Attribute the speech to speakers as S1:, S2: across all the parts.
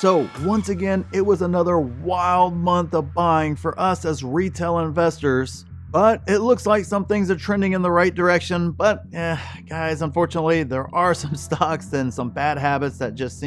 S1: So once again, it was another wild month of buying for us as retail investors. But it looks like some things are trending in the right direction. But guys, unfortunately, there are some stocks and some bad habits that just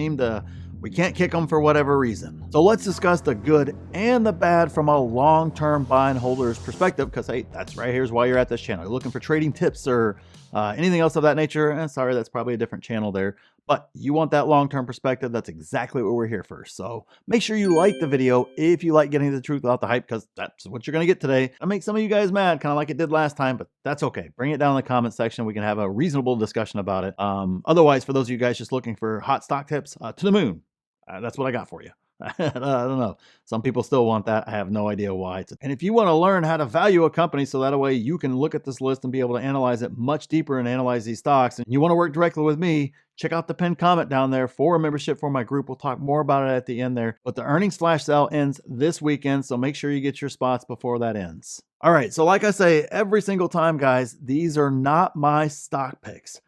S1: we can't kick them for whatever reason. So let's discuss the good and the bad from a long-term buy and holder's perspective, because hey, that's right, here's why you're at this channel. You're looking for trading tips or anything else of that nature. Sorry, that's probably a different channel there. But you want that long-term perspective, that's exactly what we're here for. So make sure you like the video if you like getting the truth without the hype, because that's what you're going to get today. I make some of you guys mad, kind of like it did last time, but that's okay. Bring it down in the comment section. We can have a reasonable discussion about it. Otherwise, for those of you guys just looking for hot stock tips, to the moon. That's what I got for you. I don't know. Some people still want that. I have no idea why. And if you want to learn how to value a company so that way you can look at this list and be able to analyze it much deeper and analyze these stocks, and you want to work directly with me, check out the pinned comment down there for a membership for my group. We'll talk more about it at the end there. But the earnings flash sale ends this weekend, so make sure you get your spots before that ends. All right, so like I say every single time, guys, these are not my stock picks.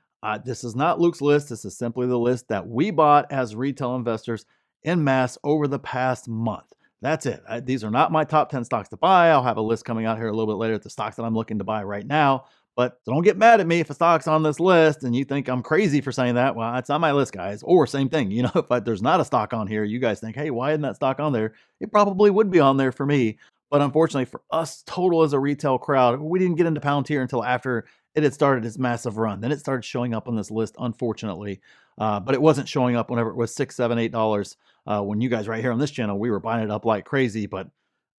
S1: This is not Luke's list. This is simply the list that we bought as retail investors en masse over the past month. That's it. These are not my top 10 stocks to buy. I'll have a list coming out here a little bit later at the stocks that I'm looking to buy right now. But don't get mad at me if a stock's on this list and you think I'm crazy for saying that. Well, it's not my list, guys. Or same thing, if there's not a stock on here, you guys think, hey, why isn't that stock on there? It probably would be on there for me. But unfortunately for us total as a retail crowd, we didn't get into Palantir until after it had started its massive run. Then it started showing up on this list, unfortunately. But it wasn't showing up whenever it was $6, $7, $8. When you guys right here on this channel, we were buying it up like crazy. But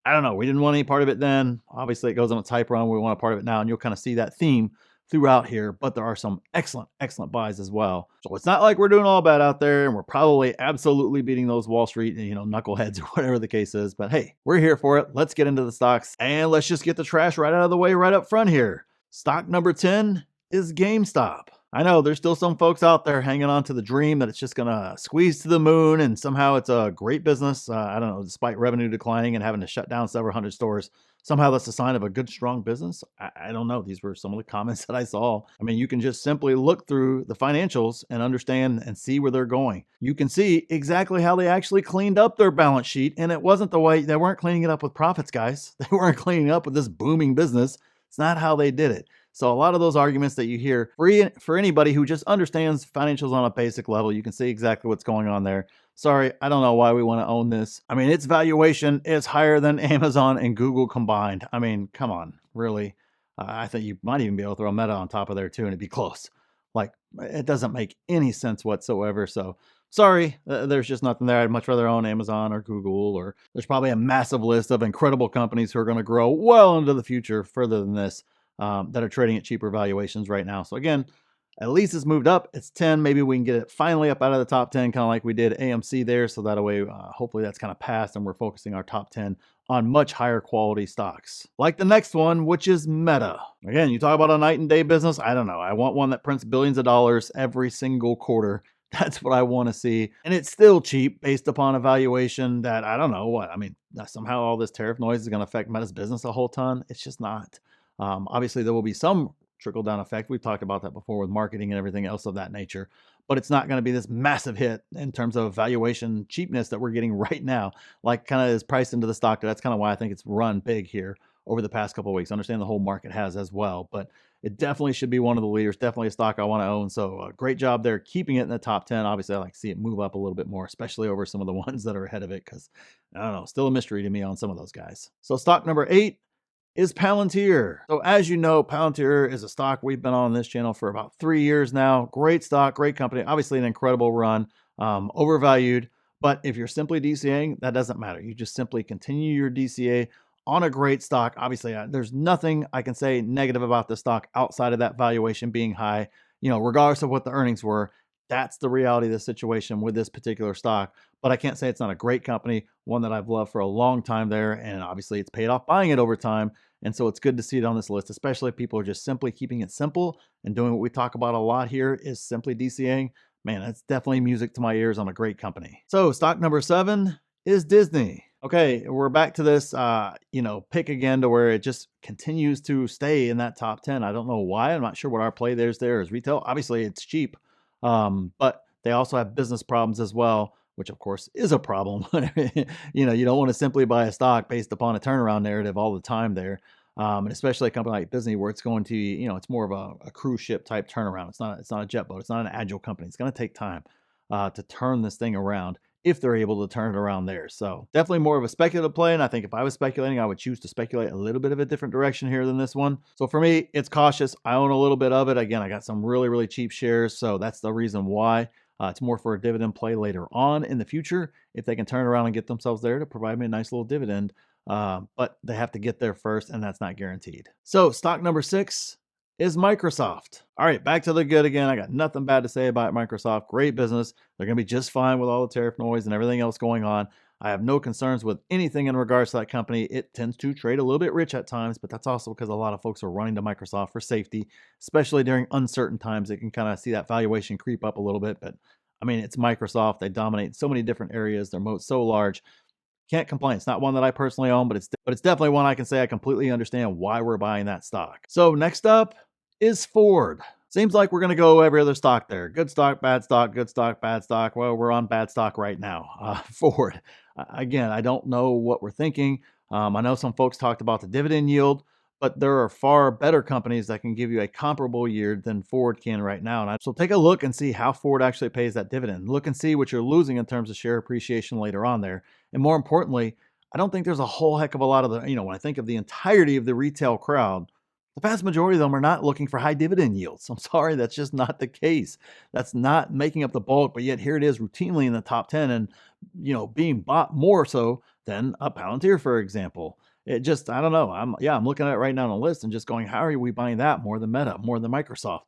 S1: I don't know. We didn't want any part of it then. Obviously, it goes on its hype run. We want a part of it now. And you'll kind of see that theme throughout here. But there are some excellent, excellent buys as well. So it's not like we're doing all bad out there. And we're probably absolutely beating those Wall Street, knuckleheads or whatever the case is. But hey, we're here for it. Let's get into the stocks. And let's just get the trash right out of the way right up front here. Stock number 10 is GameStop. I know there's still some folks out there hanging on to the dream that it's just going to squeeze to the moon and somehow it's a great business. I don't know, despite revenue declining and having to shut down several hundred stores, somehow that's a sign of a good, strong business. I don't know. These were some of the comments that I saw. I mean, you can just simply look through the financials and understand and see where they're going. You can see exactly how they actually cleaned up their balance sheet. And it wasn't the way they weren't cleaning it up with profits, guys. They weren't cleaning up with this booming business. It's not how they did it. So a lot of those arguments that you hear for anybody who just understands financials on a basic level, you can see exactly what's going on there. Sorry, I don't know why we want to own this. I mean, its valuation is higher than Amazon and Google combined. I mean, come on, really? I think you might even be able to throw Meta on top of there too, and it'd be close. Like, it doesn't make any sense whatsoever. So sorry, there's just nothing there. I'd much rather own Amazon or Google, or there's probably a massive list of incredible companies who are going to grow well into the future further than this. That are trading at cheaper valuations right now. So again, at least it's moved up. It's 10. Maybe we can get it finally up out of the top 10, kind of like we did AMC there. So that way, hopefully that's kind of passed and we're focusing our top 10 on much higher quality stocks. Like the next one, which is Meta. Again, you talk about a night and day business. I don't know. I want one that prints billions of dollars every single quarter. That's what I want to see. And it's still cheap based upon a valuation that I don't know what. I mean, somehow all this tariff noise is going to affect Meta's business a whole ton. It's just not. Obviously, there will be some trickle-down effect. We've talked about that before with marketing and everything else of that nature. But it's not going to be this massive hit in terms of valuation cheapness that we're getting right now, like kind of is priced into the stock. That's kind of why I think it's run big here over the past couple of weeks. I understand the whole market has as well, but it definitely should be one of the leaders. Definitely a stock I want to own. So great job there keeping it in the top 10. Obviously, I like to see it move up a little bit more, especially over some of the ones that are ahead of it, because I don't know, still a mystery to me on some of those guys. So stock number 8 is Palantir. So as you know, Palantir is a stock we've been on this channel for about 3 years now. Great stock, great company, obviously an incredible run, overvalued. But if you're simply DCAing, that doesn't matter. You just simply continue your DCA on a great stock. Obviously, there's nothing I can say negative about the stock outside of that valuation being high, regardless of what the earnings were. That's the reality of the situation with this particular stock. But I can't say it's not a great company, one that I've loved for a long time there. And obviously it's paid off buying it over time. And so it's good to see it on this list, especially if people are just simply keeping it simple and doing what we talk about a lot here is simply DCAing. Man, that's definitely music to my ears on a great company. So stock number 7 is Disney. Okay, we're back to this, pick again to where it just continues to stay in that top 10. I don't know why. I'm not sure what our play there is retail. Obviously it's cheap. But they also have business problems as well. which of course is a problem. You don't want to simply buy a stock based upon a turnaround narrative all the time there. And especially a company like Disney, where it's going to, it's more of a cruise ship type turnaround. It's not a jet boat. It's not an agile company. It's going to take time to turn this thing around if they're able to turn it around there. So definitely more of a speculative play. And I think if I was speculating, I would choose to speculate a little bit of a different direction here than this one. So for me, it's cautious. I own a little bit of it. Again, I got some really, really cheap shares. So that's the reason why. It's more for a dividend play later on in the future if they can turn around and get themselves there to provide me a nice little dividend. But they have to get there first, and that's not guaranteed. So stock number 6 is Microsoft. All right, back to the good again. I got nothing bad to say about Microsoft. Great business. They're going to be just fine with all the tariff noise and everything else going on. I have no concerns with anything in regards to that company. It tends to trade a little bit rich at times, but that's also because a lot of folks are running to Microsoft for safety, especially during uncertain times. It can kind of see that valuation creep up a little bit, but I mean, it's Microsoft. They dominate so many different areas. Their moat's so large. Can't complain. It's not one that I personally own, but it's definitely one I can say I completely understand why we're buying that stock. So next up is Ford. Seems like we're going to go every other stock there. Good stock, bad stock, good stock, bad stock. Well, we're on bad stock right now. Ford. Again, I don't know what we're thinking. I know some folks talked about the dividend yield, but there are far better companies that can give you a comparable yield than Ford can right now. So take a look and see how Ford actually pays that dividend. Look and see what you're losing in terms of share appreciation later on there. And more importantly, I don't think there's a whole heck of a lot of when I think of the entirety of the retail crowd, the vast majority of them are not looking for high dividend yields. I'm sorry, that's just not the case. That's not making up the bulk, but yet here it is routinely in the top 10 and, being bought more so than a Palantir, for example. It just, I don't know. I'm looking at it right now on the list and just going, how are we buying that more than Meta, more than Microsoft?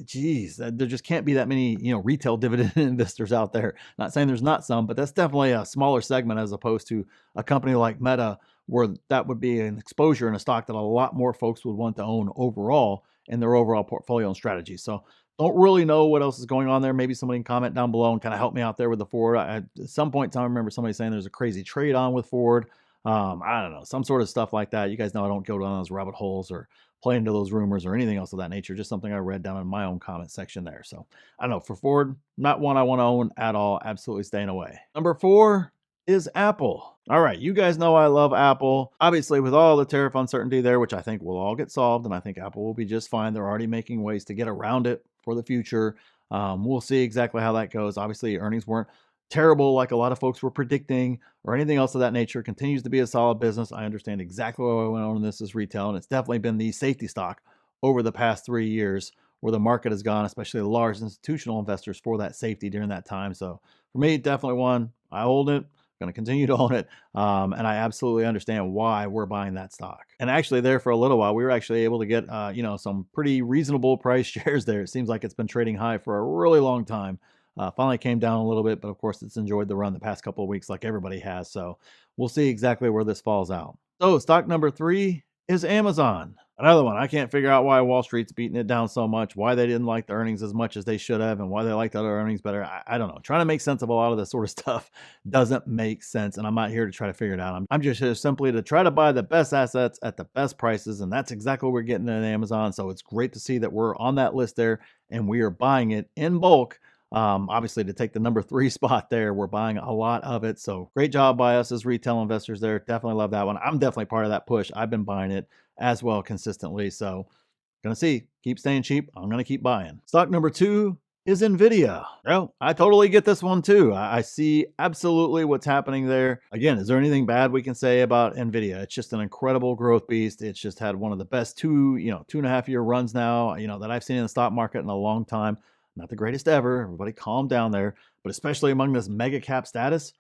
S1: Geez, there just can't be that many, retail dividend investors out there. Not saying there's not some, but that's definitely a smaller segment as opposed to a company like Meta, where that would be an exposure in a stock that a lot more folks would want to own overall in their overall portfolio and strategy. So don't really know what else is going on there. Maybe somebody can comment down below and kind of help me out there with the Ford. At some point in time, I remember somebody saying there's a crazy trade on with Ford. I don't know, some sort of stuff like that. You guys know I don't go down those rabbit holes or play into those rumors or anything else of that nature. Just something I read down in my own comment section there. So I don't know, for Ford, not one I want to own at all. Absolutely staying away. Number 4 is Apple. All right, you guys know I love Apple. Obviously, with all the tariff uncertainty there, which I think will all get solved, and I think Apple will be just fine. They're already making ways to get around it for the future. We'll see exactly how that goes. Obviously, earnings weren't terrible like a lot of folks were predicting or anything else of that nature. Continues to be a solid business. I understand exactly why I went on this as retail, and it's definitely been the safety stock over the past 3 years where the market has gone, especially the large institutional investors, for that safety during that time. So for me, definitely one. I hold it. Going to continue to own it. And I absolutely understand why we're buying that stock. And actually there for a little while, we were actually able to get, some pretty reasonable price shares there. It seems like it's been trading high for a really long time. Finally came down a little bit, but of course it's enjoyed the run the past couple of weeks like everybody has. So we'll see exactly where this falls out. So stock number 3 is Amazon. Another one. I can't figure out why Wall Street's beating it down so much, why they didn't like the earnings as much as they should have, and why they liked other earnings better. I don't know. Trying to make sense of a lot of this sort of stuff doesn't make sense, and I'm not here to try to figure it out. I'm just here simply to try to buy the best assets at the best prices, and that's exactly what we're getting at Amazon. So it's great to see that we're on that list there, and we are buying it in bulk. Obviously, to take the number 3 spot there, we're buying a lot of it. So great job by us as retail investors there. Definitely love that one. I'm definitely part of that push. I've been buying it as well consistently. So gonna see, keep staying cheap. I'm gonna keep buying. Stock number 2 is Nvidia. Well, I totally get this one too. I see absolutely what's happening there. Again, is there anything bad we can say about Nvidia? It's just an incredible growth beast. It's just had one of the best 2.5 year runs now, that I've seen in the stock market in a long time. Not the greatest ever. Everybody calm down there. But especially among this mega cap status,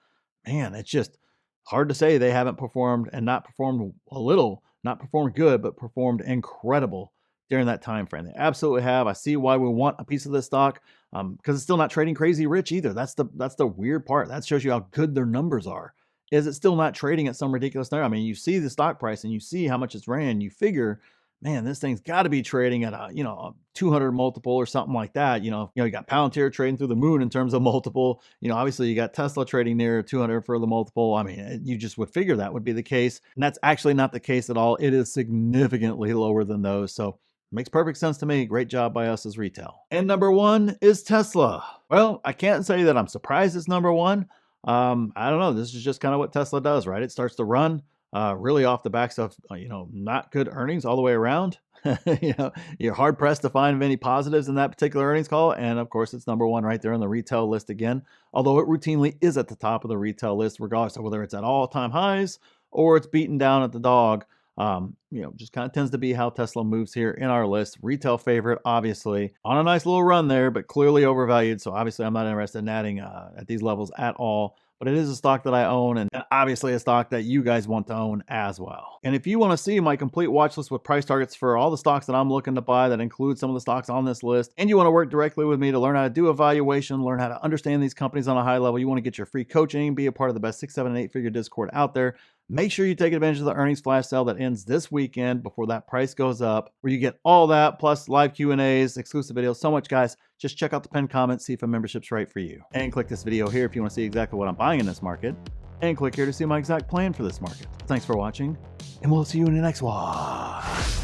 S1: man, it's just hard to say they haven't performed and not performed a little, not performed good, but performed incredible during that time frame. They absolutely have. I see why we want a piece of this stock because it's still not trading crazy rich either. That's the weird part. That shows you how good their numbers are. Is it still not trading at some ridiculous number? I mean, you see the stock price and you see how much it's ran. You figure, man, this thing's got to be trading at a 200 multiple or something like that. You got Palantir trading through the moon in terms of multiple. Obviously you got Tesla trading near 200 for the multiple. I mean, you just would figure that would be the case, and that's actually not the case at all. It is significantly lower than those. So Makes perfect sense to me. Great job by us as retail. And number one is Tesla. Well, I can't say that I'm surprised it's number one. I don't know. This is just kind of what Tesla does, right? It starts to run really off the backs of, not good earnings all the way around. You're hard pressed to find any positives in that particular earnings call. And of course, it's number one right there on the retail list again, although it routinely is at the top of the retail list, regardless of whether it's at all-time highs or it's beaten down at the dog. Just kind of tends to be how Tesla moves here in our list. Retail favorite, obviously, on a nice little run there, but clearly overvalued. So obviously I'm not interested in adding at these levels at all. But it is a stock that I own, and obviously a stock that you guys want to own as well. And if you want to see my complete watch list with price targets for all the stocks that I'm looking to buy that include some of the stocks on this list, and you want to work directly with me to learn how to do evaluation, learn how to understand these companies on a high level, you want to get your free coaching, be a part of the best 6, 7, and 8-figure Discord out there, make sure you take advantage of the earnings flash sale that ends this weekend before that price goes up, where you get all that plus live Q&As, exclusive videos, so much, guys. Just check out the pinned comment, see if a membership's right for you. And click this video here if you want to see exactly what I'm buying in this market. And click here to see my exact plan for this market. Thanks for watching, and we'll see you in the next one.